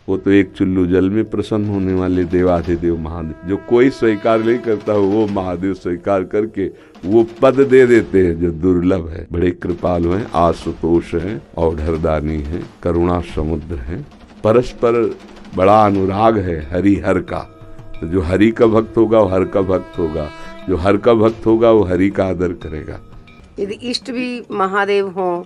वो तो एक चुल्लू जल में प्रसन्न होने वाले देवाधिदेव महादेव, जो कोई स्वीकार नहीं करता वो महादेव स्वीकार करके वो पद दे देते हैं जो दुर्लभ है। बड़े कृपालु हैं, आशुतोष हैं, औढ़रदानी हैं, करुणा समुद्र हैं, परस्पर बड़ा अनुराग है हरिहर का। तो जो हरि का भक्त होगा वो हर का भक्त होगा, जो हर का भक्त होगा वो हरि का आदर करेगा। यदि इष्ट भी महादेव हों,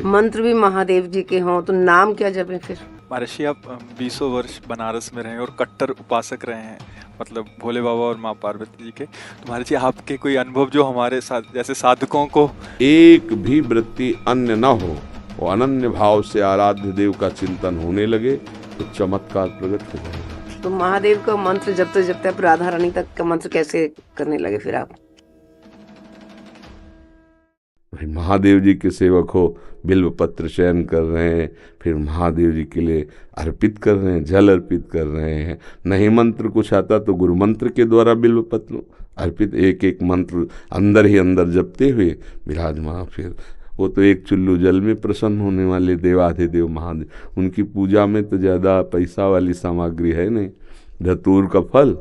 मंत्र भी महादेव जी के हों, तो नाम क्या जपें फिर? महर्षि, आप 20 वर्ष बनारस में रहे और कट्टर उपासक रहे हैं, मतलब भोले बाबा और माँ पार्वती जी के। तो महर्षि, आपके कोई अनुभव जो हमारे साथ जैसे साधकों को एक भी वृत्ति अन्य न हो, वो अनन्य भाव से आराध्य देव का चिंतन होने लगे तो चमत्कार प्रकट हो जाएगा। तो महादेव का मंत्र जपते जपते आप राधा रानी तक का मंत्र कैसे करने लगे फिर आप? भाई महादेव जी के सेवक हो, बिल्व पत्र चयन कर रहे हैं, फिर महादेव जी के लिए अर्पित कर रहे हैं, जल अर्पित कर रहे हैं। नहीं मंत्र कुछ आता तो गुरु मंत्र के द्वारा बिल्व पत्र अर्पित, एक एक मंत्र अंदर ही अंदर जपते हुए विराजमान। फिर वो तो एक चुल्लू जल में प्रसन्न होने वाले देवाधिदेव महादेव, उनकी पूजा में तो ज़्यादा पैसा वाली सामग्री है नहीं। धतूर का फल,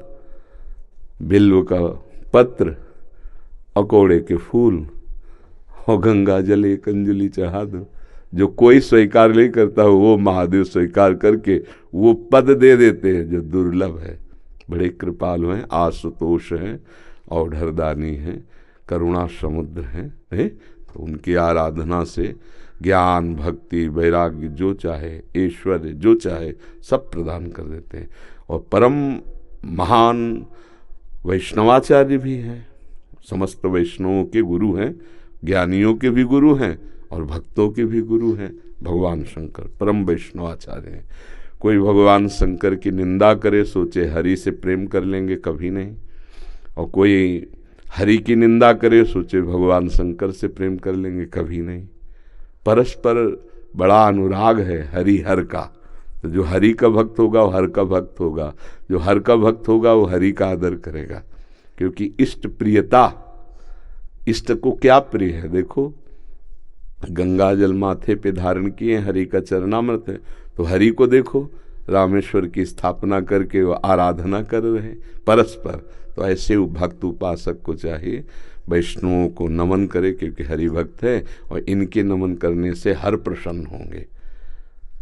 बिल्व का पत्र, अकोड़े के फूल और गंगा जल एक अंजलि चढ़ा दो। जो कोई स्वीकार नहीं करता वो महादेव स्वीकार करके वो पद दे देते हैं जो दुर्लभ है। बड़े कृपालु हैं, आशुतोष हैं, औढ़रदानी हैं, करुणा समुद्र हैं। तो उनकी आराधना से ज्ञान, भक्ति, वैराग्य जो चाहे, ऐश्वर्य जो चाहे सब प्रदान कर देते हैं। और परम महान वैष्णवाचार्य भी हैं, समस्त वैष्णवों के गुरु हैं, ज्ञानियों के भी गुरु हैं और भक्तों के भी गुरु हैं। भगवान शंकर परम वैष्णवाचार्य हैं। कोई भगवान शंकर की निंदा करे सोचे हरि से प्रेम कर लेंगे, कभी नहीं। और कोई हरि की निंदा करे सोचे भगवान शंकर से प्रेम कर लेंगे, कभी नहीं। परस्पर बड़ा अनुराग है हरिहर का। तो जो हरि का भक्त होगा वो हर का भक्त होगा, जो हर का भक्त होगा वो हरि का आदर करेगा। क्योंकि इष्ट प्रियता, इष्ट को क्या प्रिय है? देखो, गंगा जल माथे पे धारण किए, हरि का चरणामृत है, तो हरि को देखो रामेश्वर की स्थापना करके वो आराधना कर रहे हैं परस्पर। तो ऐसे भक्त उपासक को चाहिए वैष्णवों को नमन करे, क्योंकि हरि भक्त है और इनके नमन करने से हर प्रसन्न होंगे।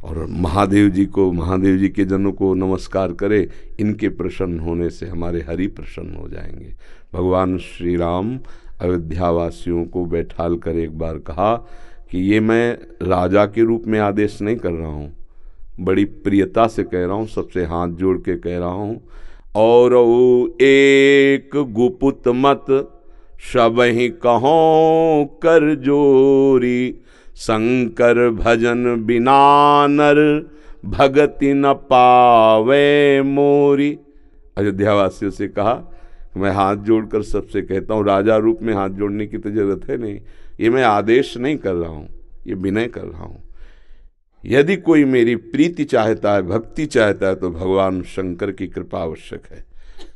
और महादेव जी को, महादेव जी के जनों को नमस्कार करे, इनके प्रसन्न होने से हमारे हरि प्रसन्न हो जाएंगे। भगवान श्री राम अयोध्यावासियों को बैठाल कर एक बार कहा कि ये मैं राजा के रूप में आदेश नहीं कर रहा हूँ, बड़ी प्रियता से कह रहा हूँ, सबसे हाथ जोड़ के कह रहा हूँ। और एक गुपुत मत सबहि कहों कर जोरी, शंकर भजन बिना नर भगति न पावे मोरी। अयोध्यावासियों से कहा, मैं हाथ जोड़कर सबसे कहता हूँ, राजा रूप में हाथ जोड़ने की तो जरूरत है नहीं, ये मैं आदेश नहीं कर रहा हूँ, ये विनय कर रहा हूँ। यदि कोई मेरी प्रीति चाहता है, भक्ति चाहता है, तो भगवान शंकर की कृपा आवश्यक है।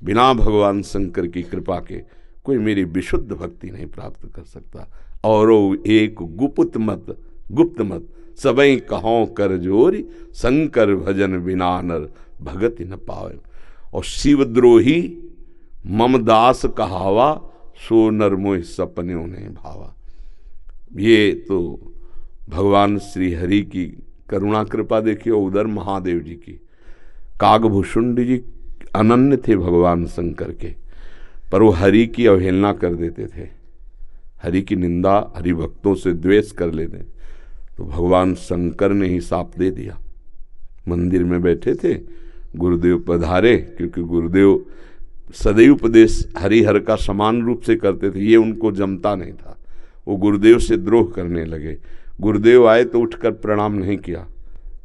बिना भगवान शंकर की कृपा के कोई मेरी विशुद्ध भक्ति नहीं प्राप्त कर सकता। और एक गुप्त मत, गुप्त मत सबई कहों कर जोरी, शंकर भजन बिना नर भगति न पावे। और शिवद्रोही मम दास कहावा, सो नर मोह सपने उन्हें भावा। ये तो भगवान श्री हरि की करुणा कृपा देखिए, उधर महादेव जी की। कागभूषुंड जी अनन्य थे भगवान शंकर के, पर वो हरि की अवहेलना कर देते थे, हरि की निंदा, हरि भक्तों से द्वेष कर लेते। तो भगवान शंकर ने ही साप दे दिया। मंदिर में बैठे थे, गुरुदेव पधारे, क्योंकि गुरुदेव सदैव उपदेश हरिहर का समान रूप से करते थे, ये उनको जमता नहीं था। वो गुरुदेव से द्रोह करने लगे। गुरुदेव आए तो उठकर प्रणाम नहीं किया।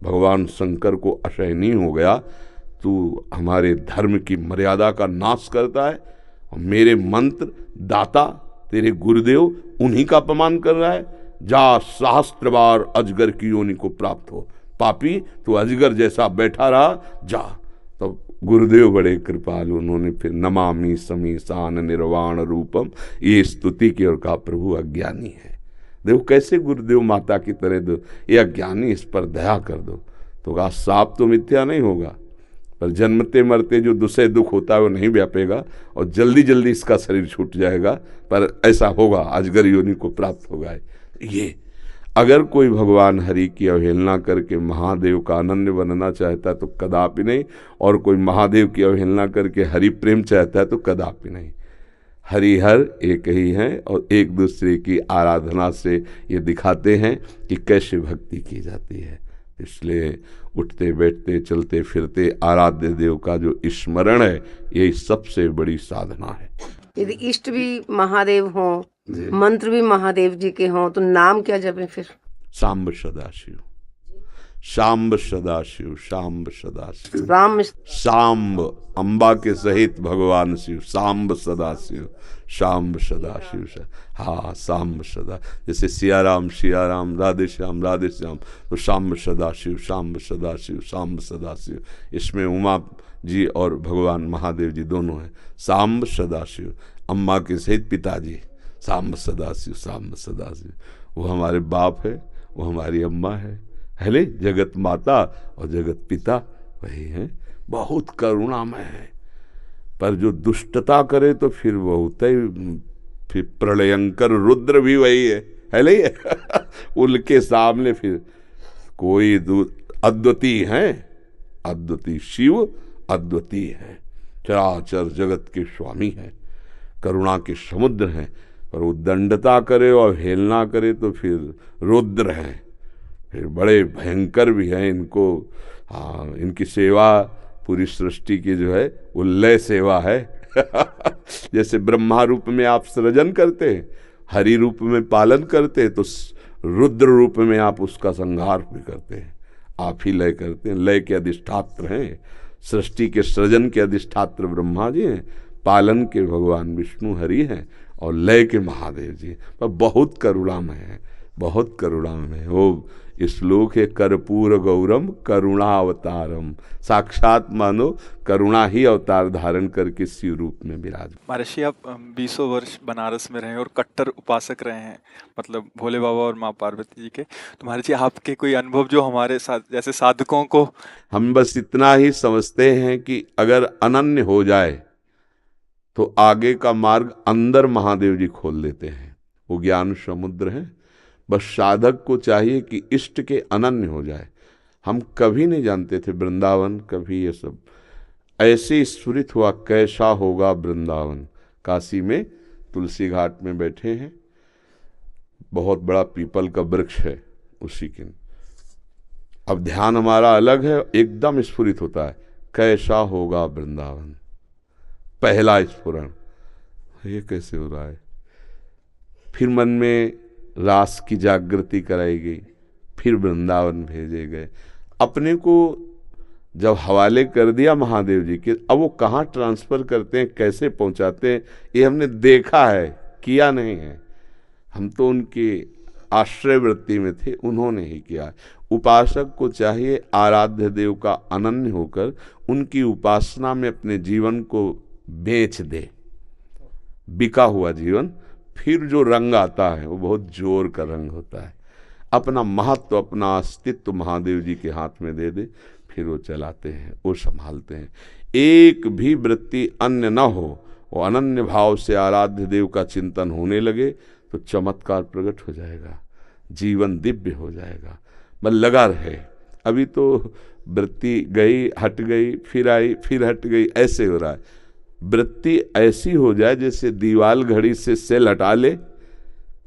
भगवान शंकर को असहनीय हो गया, तू हमारे धर्म की मर्यादा का नाश करता है और मेरे मंत्र दाता तेरे गुरुदेव उन्हीं का अपमान कर रहा है। जा, सहस्त्र बार अजगर की योनि को प्राप्त हो, पापी तू अजगर जैसा बैठा रहा, जा। तो गुरुदेव बड़े कृपालु, उन्होंने फिर नमामि समीसान निर्वाण रूपम ये स्तुति की और कहा, प्रभु अज्ञानी है। देखो कैसे गुरुदेव माता की तरह दो, ये अज्ञानी, इस पर दया कर दो। तो कहा सांप तो मिथ्या नहीं होगा, पर जन्मते मरते जो दूसरे दुख होता है वो नहीं व्यापेगा और जल्दी जल्दी इसका शरीर छूट जाएगा, पर ऐसा होगा, अजगर योनि को प्राप्त होगा। ये अगर कोई भगवान हरि की अवहेलना करके महादेव का अनन्य बनना चाहता है तो कदापि नहीं, और कोई महादेव की अवहेलना करके हरि प्रेम चाहता है तो कदापि नहीं। हरिहर एक ही हैं और एक दूसरे की आराधना से ये दिखाते हैं कि कैसे भक्ति की जाती है। इसलिए उठते बैठते चलते फिरते आराध्य देव का जो स्मरण है, यही सबसे बड़ी साधना है। यदि इष्ट भी महादेव हों, मंत्र भी महादेव जी के हों, तो नाम क्या जपें फिर? सांब सदाशिव, सांब सदाशिव, सांब सदाशिव, राम सांब अम्बा के सहित भगवान शिव, सांब सदाशिव, सांब सदाशिव। हाँ, सांब सदा, जैसे सिया राम, राधे श्याम, तो सांब सदाशिव, सांब सदाशिव, सांब सदाशिव। इसमें उमा जी और भगवान महादेव जी दोनों हैं। सांब सदाशिव, अम्मा के सहित पिताजी, सांब सदाशिव, सांब सदाशिव। वो हमारे बाप है, वो हमारी अम्मा है, ले जगत माता और जगत पिता वही है। बहुत करुणामय है, पर जो दुष्टता करे तो फिर बहुत ही, फिर प्रलयंकर रुद्र भी वही है ले उनके सामने फिर कोई अद्वितीय है, अद्वितीय शिव अद्वितीय है, चराचर जगत के स्वामी है, करुणा के समुद्र हैं। पर वो दंडता करे और हेलना करे तो फिर रुद्र हैं, फिर बड़े भयंकर भी हैं। इनको इनकी सेवा पूरी सृष्टि की जो है वो लय सेवा है जैसे ब्रह्मा रूप में आप सृजन करते हैं, हरि रूप में पालन करते हैं, तो रुद्र रूप में आप उसका संहार भी करते हैं। आप ही लय करते हैं, लय के अधिष्ठात्र हैं, सृष्टि के सृजन के अधिष्ठात्र ब्रह्मा जी हैं, पालन के भगवान विष्णु हरि हैं और लय के महादेव जी। पर बहुत करुणामय है, बहुत करुणामय है। वो श्लोक है, कर्पूर गौरम करुणावतारम, साक्षात मानो करुणा ही अवतार धारण करके शिव रूप में विराज। महर्षि, आप 20 वर्ष बनारस में रहे और कट्टर उपासक रहे हैं, मतलब भोले बाबा और माँ पार्वती जी के। तो महर्षि, आपके कोई अनुभव जो हमारे साथ जैसे साधकों को, हम बस इतना ही समझते हैं कि अगर अनन्य हो जाए तो आगे का मार्ग अंदर महादेव जी खोल देते हैं। वो ज्ञान समुद्र है, बस साधक को चाहिए कि इष्ट के अनन्य हो जाए। हम कभी नहीं जानते थे वृंदावन, कभी ये सब ऐसे स्फुरित हुआ कैसा होगा वृंदावन। काशी में तुलसी घाट में बैठे हैं, बहुत बड़ा पीपल का वृक्ष है उसी के, अब ध्यान हमारा अलग है, एकदम स्फुरित होता है कैसा होगा वृंदावन। पहला स्फुरण, ये कैसे हो रहा है। फिर मन में रास की जागृति कराई गई, फिर वृंदावन भेजे गए। अपने को जब हवाले कर दिया महादेव जी के, अब वो कहाँ ट्रांसफ़र करते हैं, कैसे पहुँचाते हैं, ये हमने देखा है, किया नहीं है। हम तो उनके आश्रय वृत्ति में थे, उन्होंने ही किया। उपासक को चाहिए आराध्य देव का अनन्य होकर उनकी उपासना में अपने जीवन को बेच दे। बिका हुआ जीवन, फिर जो रंग आता है वो बहुत जोर का रंग होता है। अपना महत्व, अपना अस्तित्व महादेव जी के हाथ में दे दे, फिर वो चलाते हैं, वो संभालते हैं। एक भी वृत्ति अन्य न हो, वो अनन्य भाव से आराध्य देव का चिंतन होने लगे तो चमत्कार प्रकट हो जाएगा, जीवन दिव्य हो जाएगा। बस लगा रहे। अभी तो वृत्ति गई, हट गई, फिर आई, फिर हट गई, ऐसे हो रहा है। वृत्ति ऐसी हो जाए जैसे दीवाल घड़ी से सेल हटा ले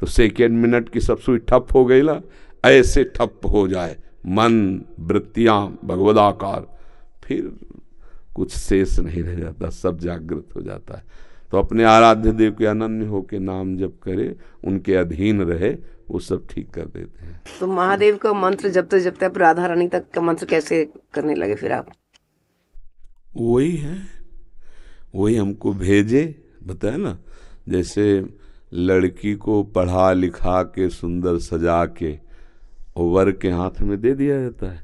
तो सेकेंड मिनट की सब सुई ठप हो गई ना, ऐसे ठप हो जाए मन, वृत्तियां भगवदाकार, फिर कुछ शेष नहीं रह जाता, सब जागृत हो जाता है। तो अपने आराध्य देव के अनन्य होके नाम जप करे, उनके अधीन रहे, वो सब ठीक कर देते हैं। तो महादेव का मंत्र जपते जपते आप राधा रानी तक का मंत्र कैसे करने लगे फिर आप? वही है, वही हमको भेजे, बताया ना, जैसे लड़की को पढ़ा लिखा के सुंदर सजा के वर के हाथ में दे दिया जाता है,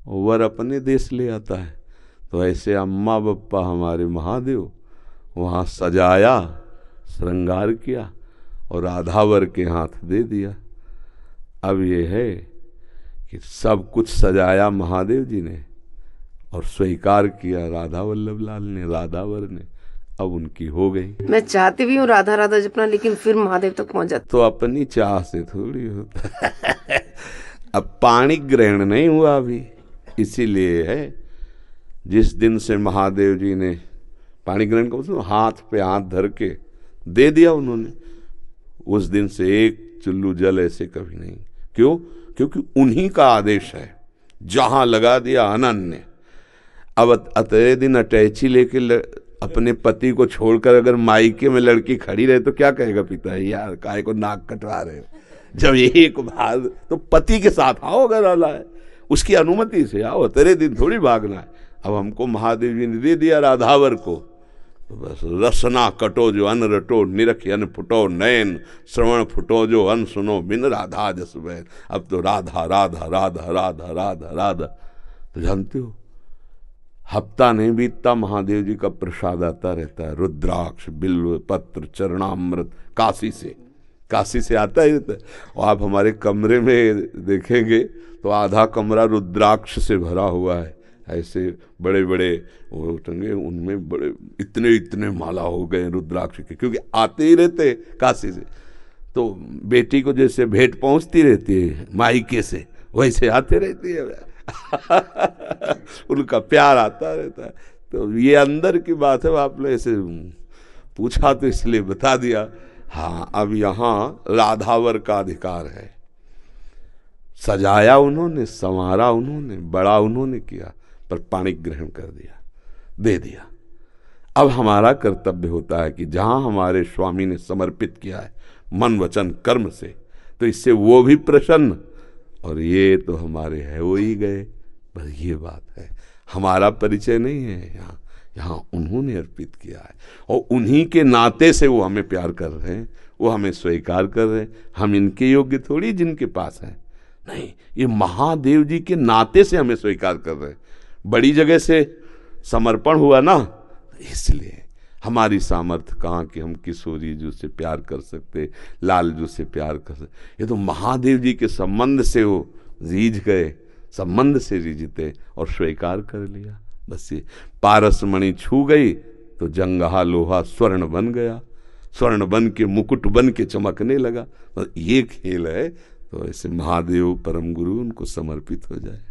वर अपने देश ले आता है। तो ऐसे अम्मा बप्पा हमारे महादेव वहाँ सजाया, श्रृंगार किया और राधा वर के हाथ दे दिया। अब ये है कि सब कुछ सजाया महादेव जी ने और स्वीकार किया राधा वल्लभ लाल ने, राधावर ने, अब उनकी हो गई। मैं चाहती भी हूँ राधा राधा जपना, लेकिन फिर महादेव तक पहुंच जाती। तो अपनी चाह से थोड़ी होता है। अब पाणी ग्रहण नहीं हुआ अभी, इसीलिए है जिस दिन से महादेव जी ने पाणी ग्रहण को मतलब हाथ पे हाथ धर के दे दिया उन्होंने, उस दिन से एक चुल्लू जल ऐसे कभी नहीं। क्यों? क्योंकि उन्हीं का आदेश है, जहां लगा दिया अनन्य। अब अतरे दिन अटैची लेके अपने पति को छोड़कर अगर मायके में लड़की खड़ी रहे तो क्या कहेगा पिता, यार काहे को नाक कटवा रहे हो। जब एक बार तो पति के साथ आओ, अगर आला है उसकी अनुमति से आओ, तेरे दिन थोड़ी भागना है। अब हमको महादेव जी ने दे दिया राधावर को, तो बस रसना कटो जो अन रटो, निरख अन फुटो नयन, श्रवण फुटो जो अन सुनो, बिन राधा जस बैन। अब तो राधा राधा राधा राधा राधा राधा। तो जानते हो हफ्ता नहीं बीतता महादेव जी का प्रसाद आता रहता है, रुद्राक्ष, बिल्व पत्र, चरणामृत, काशी से आता ही रहता है। और आप हमारे कमरे में देखेंगे तो आधा कमरा रुद्राक्ष से भरा हुआ है, ऐसे बड़े बड़े वो टंगे, उनमें बड़े इतने इतने माला हो गए रुद्राक्ष के, क्योंकि आते ही रहते काशी से। तो बेटी को जैसे भेंट पहुंचती रहती है मायके से, वैसे आते रहती है। उनका प्यार आता रहता है। तो ये अंदर की बात है, आपने ऐसे पूछा तो इसलिए बता दिया। हाँ, अब यहाँ राधावर का अधिकार है। सजाया उन्होंने, संवारा उन्होंने, बड़ा उन्होंने किया, पर पाणी ग्रहण कर दिया, दे दिया। अब हमारा कर्तव्य होता है कि जहाँ हमारे स्वामी ने समर्पित किया है मन वचन कर्म से, तो इससे वो भी प्रसन्न, और ये तो हमारे है वो ही गए। बस ये बात है, हमारा परिचय नहीं है यहाँ, यहाँ उन्होंने अर्पित किया है और उन्हीं के नाते से वो हमें प्यार कर रहे हैं, वो हमें स्वीकार कर रहे हैं। हम इनके योग्य थोड़ी जिनके पास है, नहीं, ये महादेव जी के नाते से हमें स्वीकार कर रहे हैं। बड़ी जगह से समर्पण हुआ ना, इसलिए हमारी सामर्थ्य कहाँ कि हम किशोरी जी से प्यार कर सकते, लाल जी से प्यार कर सकते। ये तो महादेव जी के संबंध से वो रीझ गए, संबंध से रीझते और स्वीकार कर लिया। बस ये पारस मणि छू गई तो जंगहा लोहा स्वर्ण बन गया, स्वर्ण बन के मुकुट बन के चमकने लगा। बस ये खेल है। तो ऐसे महादेव परम गुरु उनको समर्पित हो जाए।